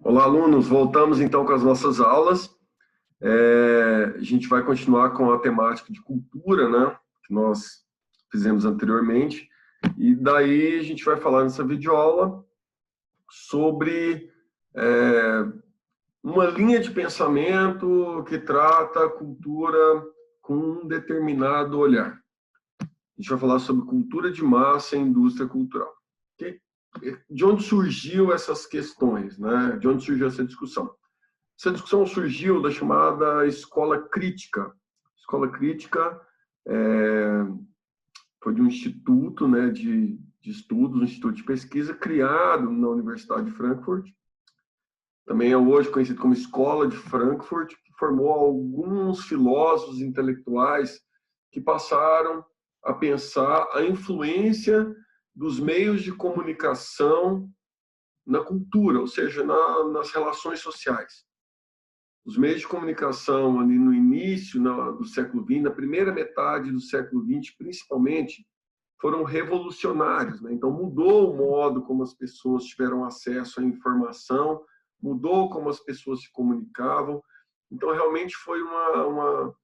Olá, alunos. Voltamos então com as nossas aulas. A gente vai continuar com a temática de cultura, né? Que nós fizemos anteriormente. E daí a gente vai falar nessa videoaula sobre uma linha de pensamento que trata a cultura com um determinado olhar. A gente vai falar sobre cultura de massa e indústria cultural. De onde surgiu essas questões, né? De onde surgiu essa discussão? Essa discussão surgiu da chamada escola crítica. Escola crítica foi de um instituto, né, de estudos, um instituto de pesquisa criado na Universidade de Frankfurt. Também é hoje conhecido como Escola de Frankfurt, que formou alguns filósofos intelectuais que passaram a pensar a influência dos meios de comunicação na cultura, ou seja, nas relações sociais. Os meios de comunicação ali no início do século XX, na primeira metade do século XX, principalmente, foram revolucionários, né? Então mudou o modo como as pessoas tiveram acesso à informação, mudou como as pessoas se comunicavam. Então realmente foi uma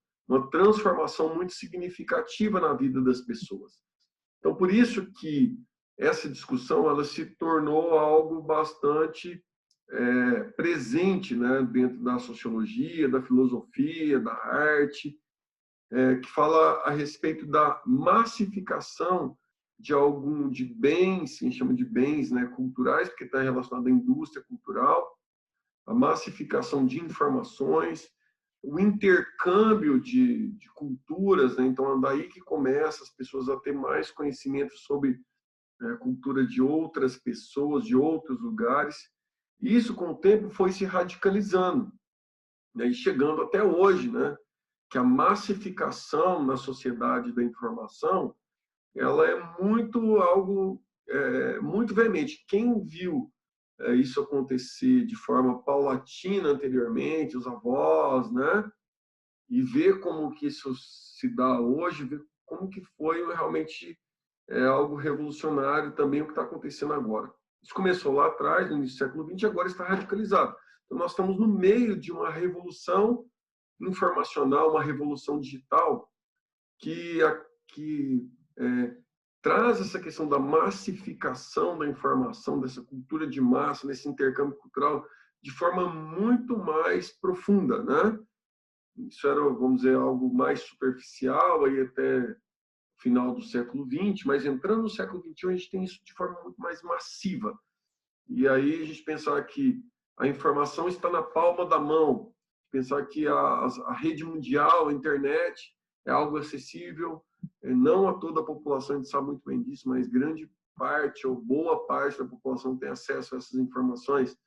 transformação muito significativa na vida das pessoas. Então por isso que essa discussão ela se tornou algo bastante presente, né, dentro da sociologia, da filosofia, da arte, que fala a respeito da massificação de bens, a gente chama de bens, né, culturais, porque está relacionado à indústria cultural, a massificação de informações, o intercâmbio de culturas, né? Então é daí que começa as pessoas a ter mais conhecimento sobre a cultura de outras pessoas, de outros lugares. E isso, com o tempo, foi se radicalizando, né? E chegando até hoje, né? Que a massificação na sociedade da informação, ela é muito veemente. Quem viu isso acontecer de forma paulatina anteriormente, os avós, né? E ver como que isso se dá hoje, ver como que foi realmente algo revolucionário também o que está acontecendo agora. Isso começou lá atrás, no início do século XX, e agora está radicalizado. Então, nós estamos no meio de uma revolução informacional, uma revolução digital que traz essa questão da massificação da informação, dessa cultura de massa, desse intercâmbio cultural, de forma muito mais profunda, né? Isso era, vamos dizer, algo mais superficial, aí até final do século XX, mas entrando no século XXI, a gente tem isso de forma muito mais massiva. E aí a gente pensar que a informação está na palma da mão, pensar que a rede mundial, a internet, é algo acessível, não a toda a população, a gente sabe muito bem disso, mas grande parte ou boa parte da população tem acesso a essas informações.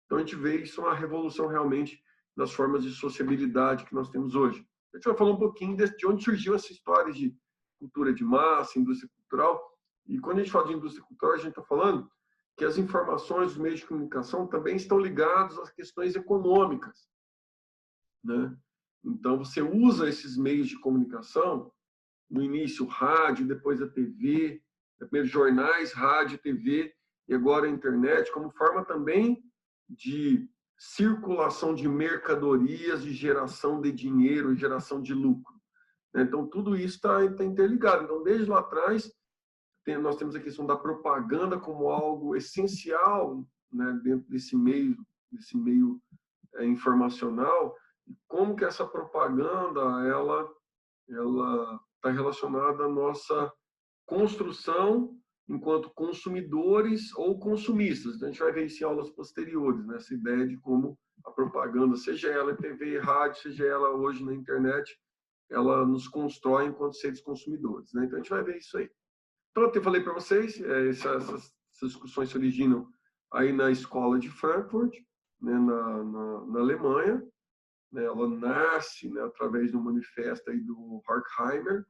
Então a gente vê isso uma revolução realmente das formas de sociabilidade que nós temos hoje. A gente vai falar um pouquinho de onde surgiu essa história de cultura de massa, indústria cultural. E quando a gente fala de indústria cultural, a gente está falando que as informações, os meios de comunicação também estão ligados às questões econômicas, né? Então, você usa esses meios de comunicação, no início rádio, depois a TV, primeiro jornais, rádio, TV, e agora a internet, como forma também de circulação de mercadorias, de geração de dinheiro, geração de lucro. Então, tudo isso está interligado. Então, desde lá atrás, nós temos a questão da propaganda como algo essencial, né, dentro desse meio informacional, e como que essa propaganda ela está relacionada à nossa construção enquanto consumidores ou consumistas. Então, a gente vai ver isso em aulas posteriores, né, essa ideia de como a propaganda, seja ela em TV, rádio, seja ela hoje na internet, ela nos constrói enquanto seres consumidores, né? Então, a gente vai ver isso aí. Então, eu falei para vocês, essas discussões se originam aí na Escola de Frankfurt, né, na Alemanha, né? Ela nasce, né, através do manifesto aí do Horkheimer.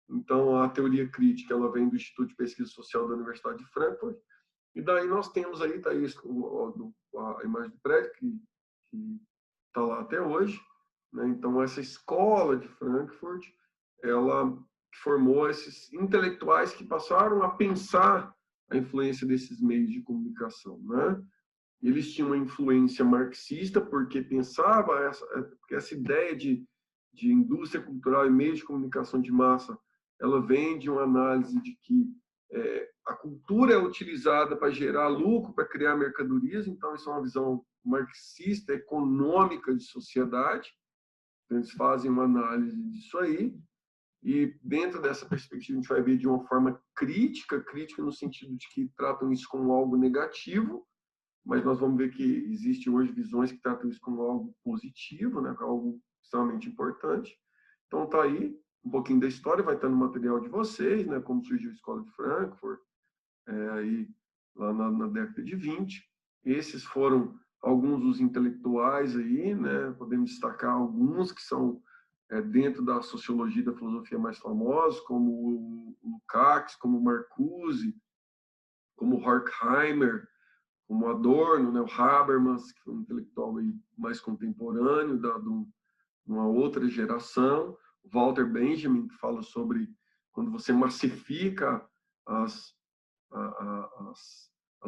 Então, a teoria crítica ela vem do Instituto de Pesquisa Social da Universidade de Frankfurt. E daí nós temos aí, tá isso, a imagem do prédio que está lá até hoje, né? Então, essa escola de Frankfurt, ela formou esses intelectuais que passaram a pensar a influência desses meios de comunicação, né? eles tinham uma influência marxista, porque pensava essa ideia de indústria cultural e meios de comunicação de massa, ela vem de uma análise de que a cultura é utilizada para gerar lucro, para criar mercadorias, então isso é uma visão marxista, econômica de sociedade. Então, eles fazem uma análise disso aí, e dentro dessa perspectiva a gente vai ver de uma forma crítica no sentido de que tratam isso como algo negativo, mas nós vamos ver que existe hoje visões que tratam isso como algo positivo, né, algo extremamente importante. Então tá aí um pouquinho da história, vai estar no material de vocês, né, como surgiu a Escola de Frankfurt, aí lá na década de 20. Esses foram alguns dos intelectuais aí, né, podemos destacar alguns que são dentro da sociologia e da filosofia mais famosos, como o Lukács, como o Marcuse, como o Horkheimer, como o Adorno, né, o Habermas, que foi um intelectual aí mais contemporâneo, de uma outra geração, o Walter Benjamin, que fala sobre quando você massifica as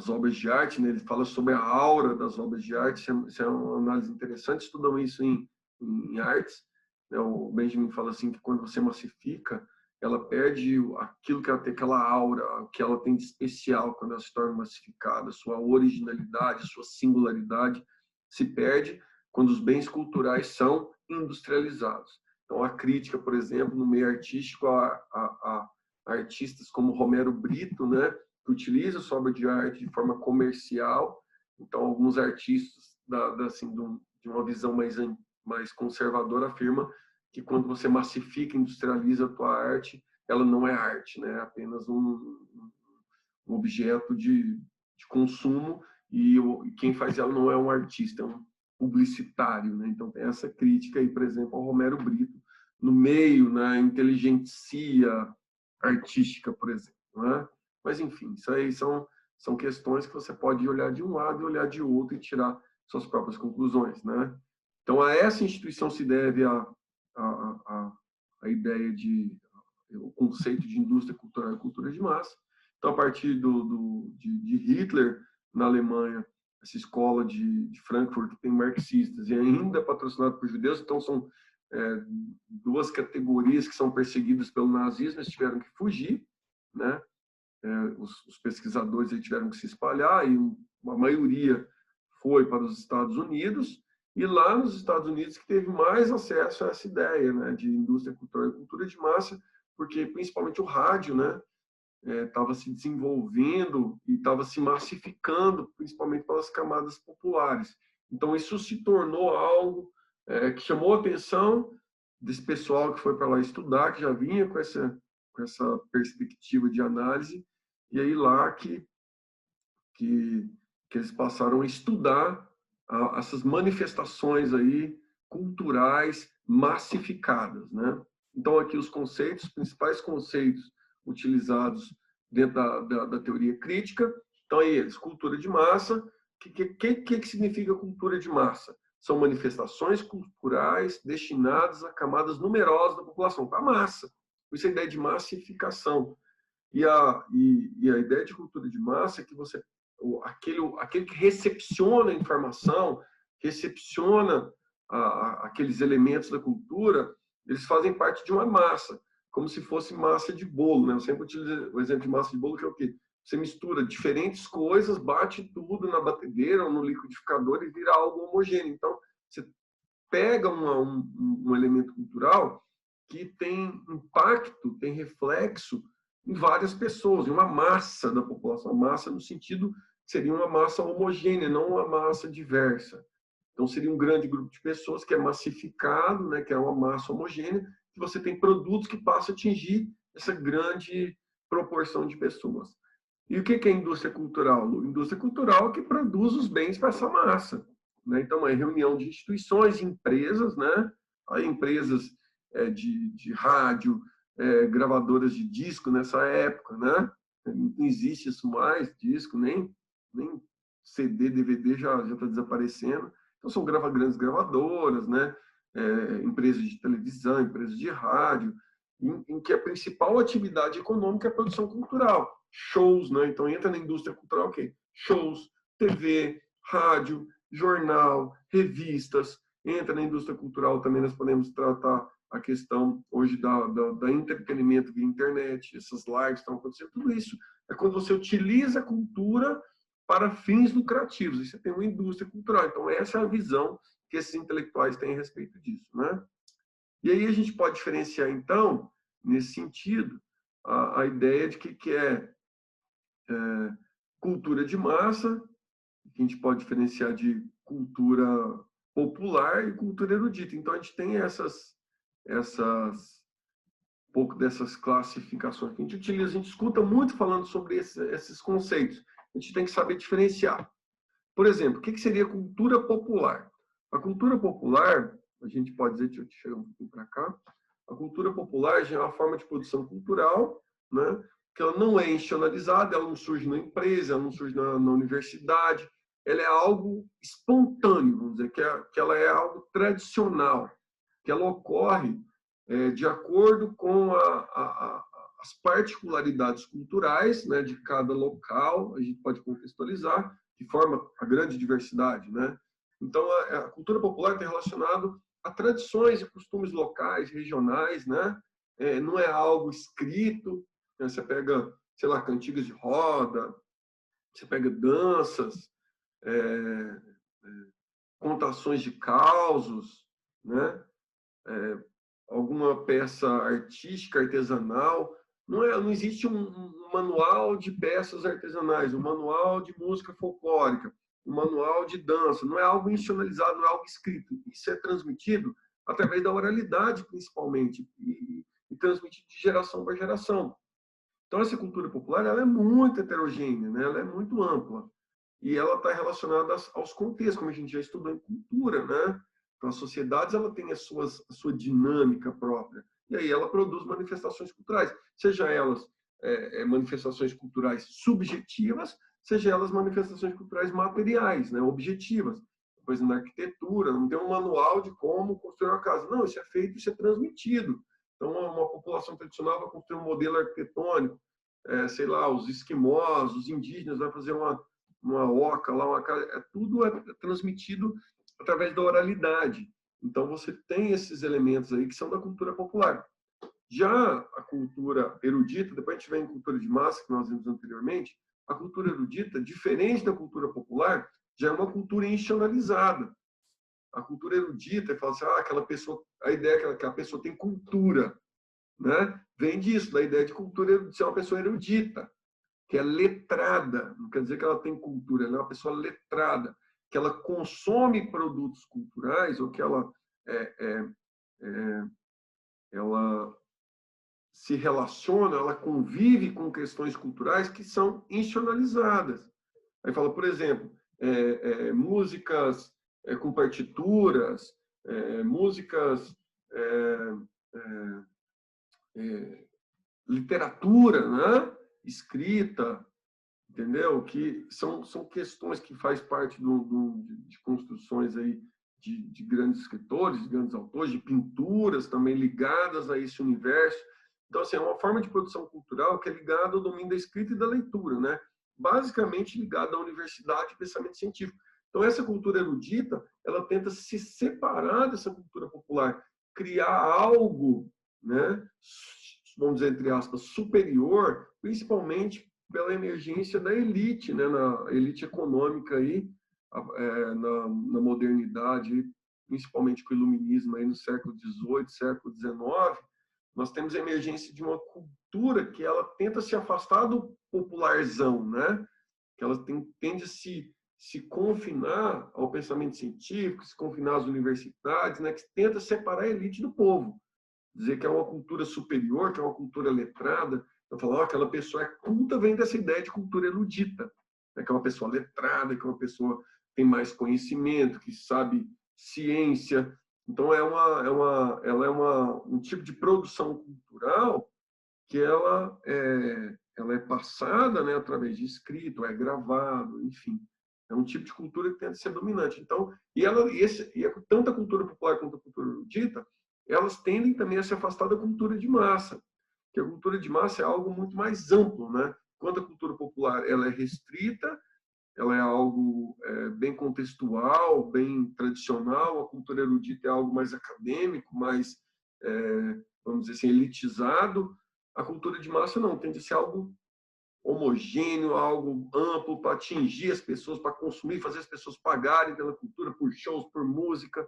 obras de arte, né, ele fala sobre a aura das obras de arte, isso é uma análise interessante, estudam isso em artes, né, o Benjamin fala assim que quando você massifica, ela perde aquilo que ela tem, aquela aura, que ela tem de especial quando ela se torna massificada, sua originalidade, sua singularidade se perde quando os bens culturais são industrializados. Então, a crítica, por exemplo, no meio artístico, a artistas como Romero Brito, né, que utiliza sua obra de arte de forma comercial. Então, alguns artistas assim, de uma visão mais conservadora afirmam que quando você massifica, industrializa a tua arte, ela não é arte, né? É apenas um objeto de consumo, e quem faz ela não é um artista, é um publicitário, né? Então tem essa crítica aí, por exemplo, ao Romero Brito, no meio, na inteligentsia artística, por exemplo, né? Mas enfim, isso aí são questões que você pode olhar de um lado e olhar de outro e tirar suas próprias conclusões, né? Então a essa instituição se deve a ideia o conceito de indústria cultural e cultura de massa. Então, a partir de Hitler, na Alemanha, essa escola de Frankfurt, que tem marxistas e ainda é patrocinado por judeus, então são duas categorias que são perseguidas pelo nazismo, eles tiveram que fugir, né? Os pesquisadores tiveram que se espalhar, e a maioria foi para os Estados Unidos, e lá nos Estados Unidos que teve mais acesso a essa ideia, né, de indústria cultural e cultura de massa, porque principalmente o rádio, né, estava se desenvolvendo e estava se massificando, principalmente pelas camadas populares. Então isso se tornou algo que chamou a atenção desse pessoal que foi para lá estudar, que já vinha com essa perspectiva de análise, e aí lá que eles passaram a estudar essas manifestações aí culturais massificadas, né? Então aqui os principais conceitos utilizados dentro da teoria crítica, então aí eles, cultura de massa. O que significa cultura de massa? São manifestações culturais destinadas a camadas numerosas da população, para a massa. Isso é a ideia de massificação. E a ideia de cultura de massa é que aquele que recepciona a informação, recepciona aqueles elementos da cultura, eles fazem parte de uma massa, como se fosse massa de bolo, né? Eu sempre utilizo o exemplo de massa de bolo, que é o quê? Você mistura diferentes coisas, bate tudo na batedeira ou no liquidificador e vira algo homogêneo. Então, você pega um elemento cultural que tem impacto, tem reflexo em várias pessoas, em uma massa da população. Massa no sentido que seria uma massa homogênea, não uma massa diversa. Então, seria um grande grupo de pessoas que é massificado, né, que é uma massa homogênea, que você tem produtos que passam a atingir essa grande proporção de pessoas. E o que é indústria cultural? A indústria cultural é que produz os bens para essa massa, né? Então, é reunião de instituições, empresas, né? Aí, empresas de rádio, gravadoras de disco nessa época, né? Não existe isso mais, disco, nem CD, DVD já está desaparecendo. Então, são grandes gravadoras, né? Empresas de televisão, empresas de rádio, em que a principal atividade econômica é a produção cultural. Shows, né? Então, entra na indústria cultural o quê? Shows, TV, rádio, jornal, revistas. Entra na indústria cultural também, nós podemos tratar a questão hoje da entretenimento via internet, essas lives estão acontecendo, tudo isso é quando você utiliza a cultura para fins lucrativos, e você tem uma indústria cultural. Então, essa é a visão que esses intelectuais têm a respeito disso, né? E aí a gente pode diferenciar, então, nesse sentido, a ideia de que é cultura de massa, que a gente pode diferenciar de cultura popular e cultura erudita. Então, a gente tem um pouco dessas classificações que a gente utiliza. A gente escuta muito falando sobre esses conceitos. A gente tem que saber diferenciar. Por exemplo, o que seria cultura popular? A cultura popular, a gente pode dizer, deixa eu chegar um pouquinho para cá, a cultura popular já é uma forma de produção cultural, né? Que ela não é institucionalizada, ela não surge na empresa, ela não surge na universidade, ela é algo espontâneo, vamos dizer, que ela é algo tradicional, que ela ocorre de acordo com as particularidades culturais, né, de cada local, a gente pode contextualizar, que forma a grande diversidade, né? Então, a cultura popular está relacionada a tradições e costumes locais, regionais, né? Não é algo escrito, né? Você pega, sei lá, cantigas de roda, você pega danças, contações de causos, né? Alguma peça artística, artesanal. Não existe um manual de peças artesanais, um manual de música folclórica, um manual de dança. Não é algo institucionalizado, não é algo escrito. Isso é transmitido através da oralidade, principalmente, e transmitido de geração para geração. Então, essa cultura popular ela é muito heterogênea, né? Ela é muito ampla. E ela está relacionada aos contextos, como a gente já estudou em cultura, né? Então, as sociedades ela tem a sua dinâmica própria. E aí ela produz manifestações culturais, seja elas manifestações culturais subjetivas, seja elas manifestações culturais materiais, né? Objetivas. Por exemplo, na arquitetura, não tem um manual de como construir uma casa. Não, isso é feito, isso é transmitido. Então, uma população tradicional vai construir um modelo arquitetônico, sei lá, os esquimós, os indígenas vai fazer uma oca lá, uma casa, tudo é transmitido através da oralidade. Então, você tem esses elementos aí que são da cultura popular. Já a cultura erudita, depois a gente vem em cultura de massa, que nós vimos anteriormente, a cultura erudita, diferente da cultura popular, já é uma cultura institucionalizada. A cultura erudita, fala assim, aquela pessoa, a ideia é que a pessoa tem cultura, né? Vem disso, da ideia de cultura de ser uma pessoa erudita, que é letrada, não quer dizer que ela tem cultura, ela é uma pessoa letrada, que ela consome produtos culturais ou que ela se relaciona, ela convive com questões culturais que são institucionalizadas. Aí fala, por exemplo, músicas com partituras, músicas, literatura, né? Escrita, entendeu? Que são questões que faz parte de construções aí de grandes escritores, de grandes autores, de pinturas também ligadas a esse universo. Então, assim, é uma forma de produção cultural que é ligada ao domínio da escrita e da leitura, né? Basicamente ligada à universidade e pensamento científico. Então, essa cultura erudita, ela tenta se separar dessa cultura popular, criar algo, né? Vamos dizer, entre aspas, superior, principalmente pela emergência da elite, né, na elite econômica aí, na modernidade, principalmente com o iluminismo aí no século XVIII, século XIX, nós temos a emergência de uma cultura que ela tenta se afastar do popularzão, né? Que ela tende a se confinar ao pensamento científico, se confinar às universidades, né? Que tenta separar a elite do povo, dizer que é uma cultura superior, que é uma cultura letrada. Então, falar, aquela pessoa é culta, vem dessa ideia de cultura erudita, né? Que é uma pessoa letrada, que é uma pessoa que tem mais conhecimento, que sabe ciência. Então, ela é um tipo de produção cultural que ela é passada, né, através de escrito, é gravado, enfim. É um tipo de cultura que tenta ser dominante. Então, tanto a cultura popular quanto a cultura erudita, elas tendem também a se afastar da cultura de massa, que a cultura de massa é algo muito mais amplo, né? Enquanto a cultura popular ela é restrita, ela é algo bem contextual, bem tradicional, a cultura erudita é algo mais acadêmico, mais, vamos dizer assim, elitizado. A cultura de massa não, tende a ser algo homogêneo, algo amplo para atingir as pessoas, para consumir, fazer as pessoas pagarem pela cultura, por shows, por música,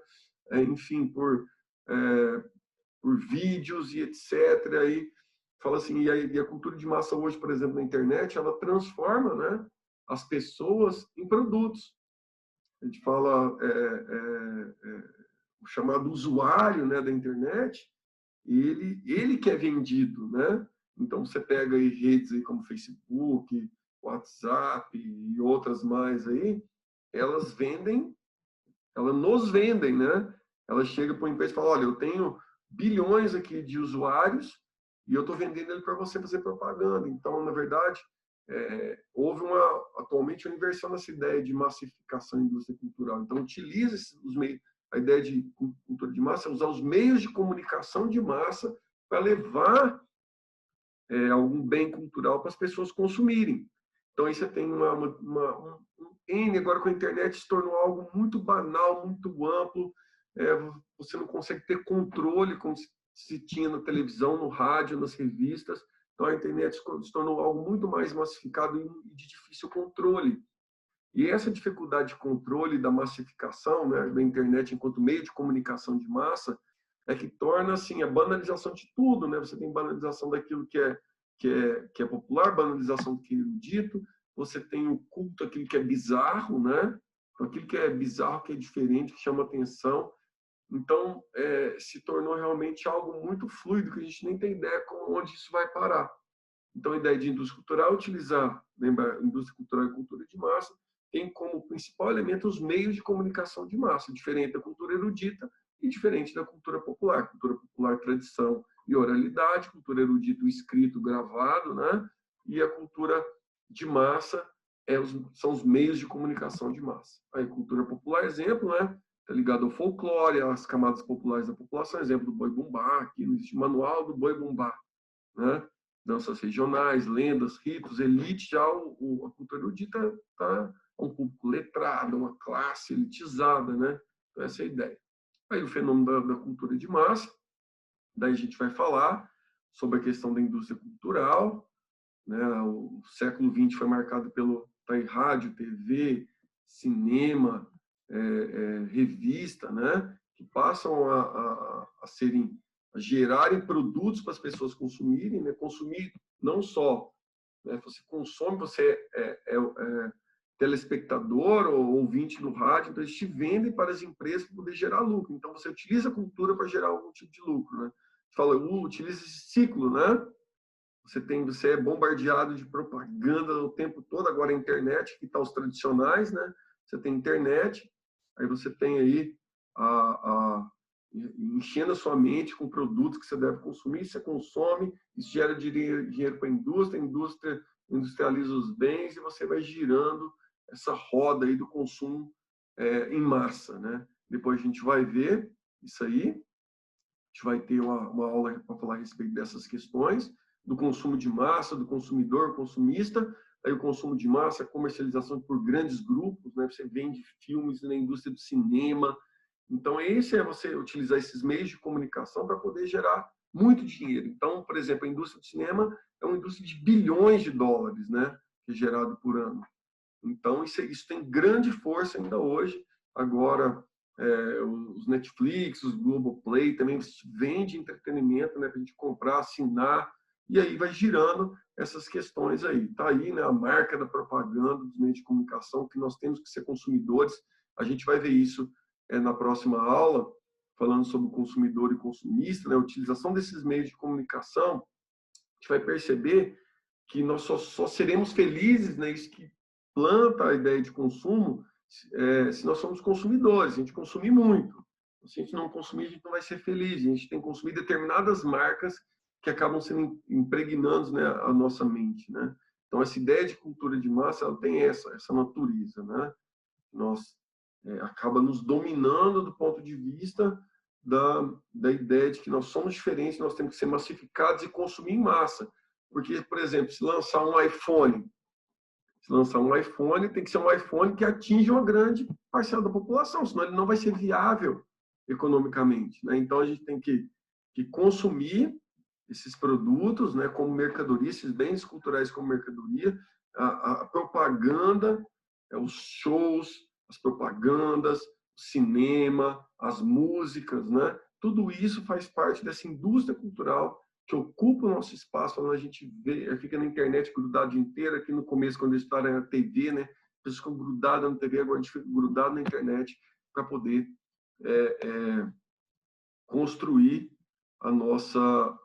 enfim, por vídeos e etc. Aí fala assim, e a cultura de massa hoje, por exemplo, na internet, ela transforma, né, as pessoas em produtos. A gente fala o chamado usuário, né, da internet, ele que é vendido, né? Então você pega aí redes aí como Facebook, WhatsApp e outras mais aí, elas nos vendem, né? Elas chegam para uma empresa e falam, olha, eu tenho bilhões aqui de usuários e eu estou vendendo ele para você fazer propaganda. Então, na verdade, houve atualmente uma inversão nessa ideia de massificação da indústria cultural. Então, utiliza os meios, a ideia de cultura de massa é usar os meios de comunicação de massa para levar algum bem cultural para as pessoas consumirem. Então, aí você tem um N, agora com a internet se tornou algo muito banal, muito amplo, você não consegue ter controle como se tinha na televisão, no rádio, nas revistas. Então, a internet se tornou algo muito mais massificado e de difícil controle. E essa dificuldade de controle da massificação, né, da internet enquanto meio de comunicação de massa, é que torna assim a banalização de tudo, né? Você tem banalização daquilo que é popular, banalização do que é erudito, você tem o culto aquilo que é bizarro, né? Aquilo que é bizarro, que é diferente, que chama atenção. Então, se tornou realmente algo muito fluido, que a gente nem tem ideia onde isso vai parar. Então, a ideia de indústria cultural é utilizar, lembra, indústria cultural e cultura de massa, tem como principal elemento os meios de comunicação de massa, diferente da cultura erudita e diferente da cultura popular. Cultura popular, tradição e oralidade, cultura erudita, o escrito, gravado, né? E a cultura de massa são os meios de comunicação de massa. Aí, cultura popular, exemplo, né? Está ligado ao folclore, às camadas populares da população, exemplo do boi bumbá, aqui existe o manual do boi bumbá, né? Danças regionais, lendas, ritos, elite, já a cultura erudita está um público letrado, uma classe elitizada, né? Então, essa é a ideia. Aí o fenômeno da cultura de massa, daí a gente vai falar sobre a questão da indústria cultural, né? O século XX foi marcado pelo rádio, TV, cinema, revista, né? Que passam a gerarem produtos para as pessoas consumirem, né? Consumir não só, né? Você consome, você é telespectador ou ouvinte do rádio, então eles te vendem para as empresas para poder gerar lucro. Então você utiliza a cultura para gerar algum tipo de lucro, né? Fala, utiliza esse ciclo, né? Você é bombardeado de propaganda o tempo todo, agora a internet, que está os tradicionais, né? Você tem internet, aí você tem aí enchendo a sua mente com produtos que você deve consumir, você consome, isso gera dinheiro para a indústria industrializa os bens e você vai girando essa roda aí do consumo em massa, né? Depois a gente vai ver isso aí, a gente vai ter uma aula para falar a respeito dessas questões, do consumo de massa, do consumidor, consumista, aí o consumo de massa, a comercialização por grandes grupos, né? Você vende filmes na indústria do cinema. Então, esse é você utilizar esses meios de comunicação para poder gerar muito dinheiro. Então, por exemplo, a indústria do cinema é uma indústria de bilhões de dólares, né? Que é gerado por ano. Então, isso tem grande força ainda hoje. Agora, os Netflix, os Globoplay também vendem entretenimento, né? Para a gente comprar, assinar, e aí vai girando essas questões aí. Está aí, né, a marca da propaganda, dos meios de comunicação, que nós temos que ser consumidores. A gente vai ver isso na próxima aula, falando sobre o consumidor e consumista, né, a utilização desses meios de comunicação. A gente vai perceber que nós só seremos felizes, né, isso que planta a ideia de consumo, se nós somos consumidores, a gente consumir muito. Se a gente não consumir, a gente não vai ser feliz. A gente tem que consumir determinadas marcas que acabam sendo impregnando, né, a nossa mente, né? Então, essa ideia de cultura de massa, ela tem essa natureza, né? Nós acaba nos dominando do ponto de vista da ideia de que nós somos diferentes, nós temos que ser massificados e consumir em massa. Porque, por exemplo, se lançar um iPhone Se lançar um iPhone, tem que ser um iPhone que atinja uma grande parcela da população, senão ele não vai ser viável economicamente, né? Então, a gente tem que consumir esses produtos, né, como mercadoria, esses bens culturais como mercadoria, a propaganda, os shows, as propagandas, o cinema, as músicas, né? Tudo isso faz parte dessa indústria cultural que ocupa o nosso espaço, quando a gente vê, fica na internet grudado o dia inteiro, aqui no começo, quando a gente estava na TV, né? As pessoas ficam grudadas na TV, agora a gente fica grudado na internet para poder construir a nossa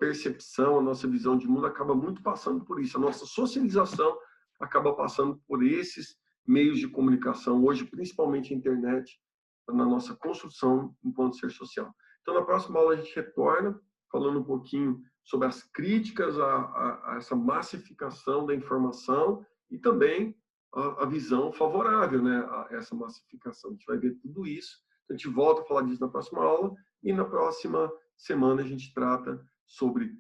percepção, a nossa visão de mundo acaba muito passando por isso. A nossa socialização acaba passando por esses meios de comunicação, hoje principalmente a internet, na nossa construção enquanto ser social. Então, na próxima aula a gente retorna falando um pouquinho sobre as críticas a essa massificação da informação e também a visão favorável, né, a essa massificação. A gente vai ver tudo isso. A gente volta a falar disso na próxima aula e na próxima semana a gente trata sobre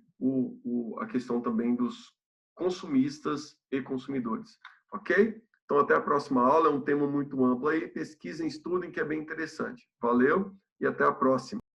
a questão também dos consumistas e consumidores. Ok? Então, até a próxima aula. É um tema muito amplo aí. Pesquisem, estudem, que é bem interessante. Valeu e até a próxima.